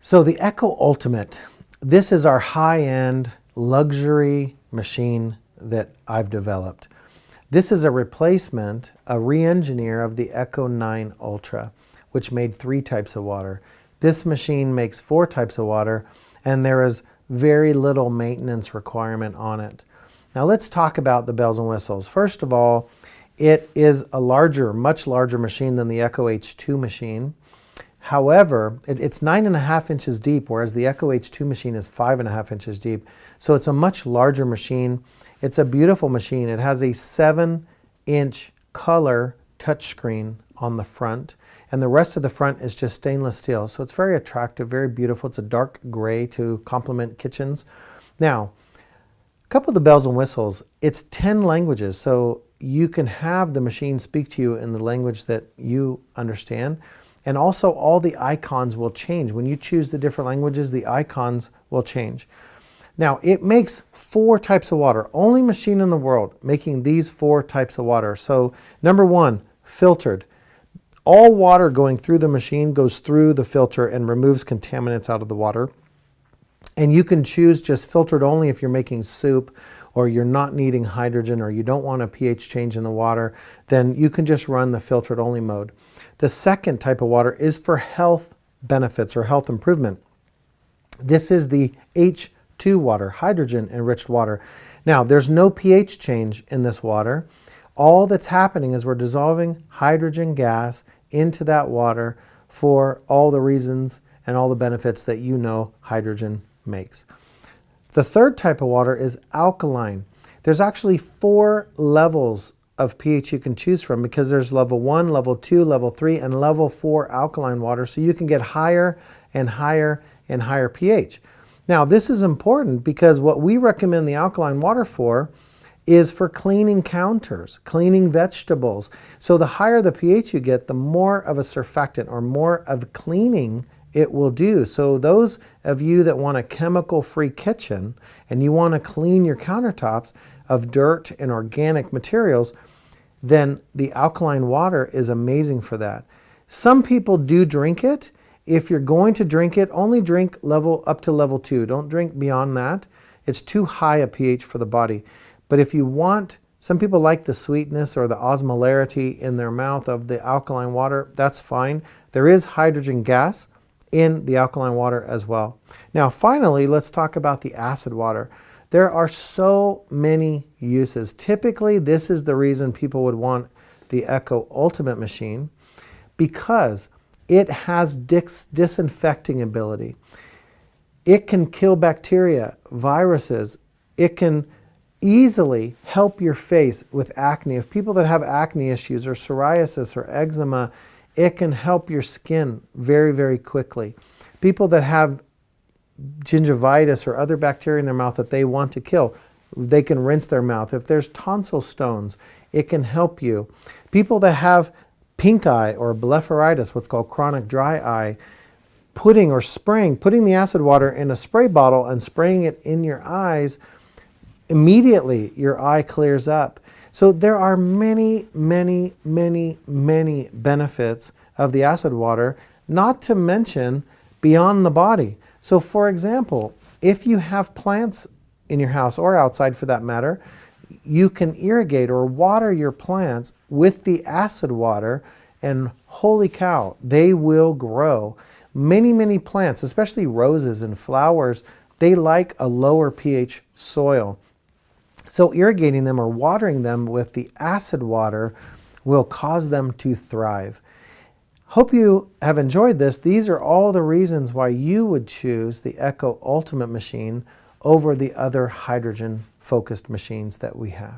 So the Eco Ultimate, this is our high-end luxury machine that I've developed. This is a replacement, a re-engineer of the Eco 9 Ultra, which made 3 types of water. This machine makes 4 types of water, and there is very little maintenance requirement on it. Now let's talk about the bells and whistles. First of all, it is a larger, much larger machine than the Eco H2 machine. However, it's 9.5 inches deep, whereas the Eco H2 machine is 5.5 inches deep. So it's a much larger machine. It's a beautiful machine. It has a 7-inch color touchscreen on the front, and the rest of the front is just stainless steel. So it's very attractive, very beautiful. It's a dark gray to complement kitchens. Now, a couple of the bells and whistles, it's 10 languages. So you can have the machine speak to you in the language that you understand. And also all the icons will change. When you choose the different languages, the icons will change. Now, it makes 4 types of water. Only machine in the world making these 4 types of water. So number 1, filtered. All water going through the machine goes through the filter and removes contaminants out of the water. And you can choose just filtered only if you're making soup, or you're not needing hydrogen, or you don't want a pH change in the water, then you can just run the filtered only mode. The second type of water is for health benefits or health improvement. This is the H2 water, hydrogen-enriched water. Now, there's no pH change in this water. All that's happening is we're dissolving hydrogen gas into that water for all the reasons and all the benefits that you know hydrogen makes. The third type of water is alkaline. There's actually 4 levels of pH you can choose from, because there's level 1, level 2, level 3, and level 4 alkaline water. So you can get higher and higher and higher pH. Now, this is important because what we recommend the alkaline water for is for cleaning counters, cleaning vegetables. So the higher the pH you get, the more of a surfactant or more of cleaning it will do. So those of you that want a chemical-free kitchen and you want to clean your countertops of dirt and organic materials, then the alkaline water is amazing for that. Some people do drink it. If you're going to drink it, only drink up to level 2. Don't drink beyond that. It's too high a pH for the body. But if you want, some people like the sweetness or the osmolarity in their mouth of the alkaline water, that's fine. There is hydrogen gas in the alkaline water as well. Now, finally, let's talk about the acid water. There are so many uses. Typically, this is the reason people would want the Eco Ultimate machine, because it has disinfecting ability. It can kill bacteria, viruses. It can easily help your face with acne. If people that have acne issues or psoriasis or eczema, it can help your skin very, very quickly. People that have gingivitis or other bacteria in their mouth that they want to kill, they can rinse their mouth. If there's tonsil stones, it can help you. People that have pink eye or blepharitis, what's called chronic dry eye, putting the acid water in a spray bottle and spraying it in your eyes, immediately your eye clears up. So there are many, many, many, many benefits of the acid water, not to mention beyond the body. So for example, if you have plants in your house or outside for that matter, you can irrigate or water your plants with the acid water, and holy cow, they will grow. Many, many plants, especially roses and flowers, they like a lower pH soil. So irrigating them or watering them with the acid water will cause them to thrive. Hope you have enjoyed this. These are all the reasons why you would choose the Eco Ultimate machine over the other hydrogen-focused machines that we have.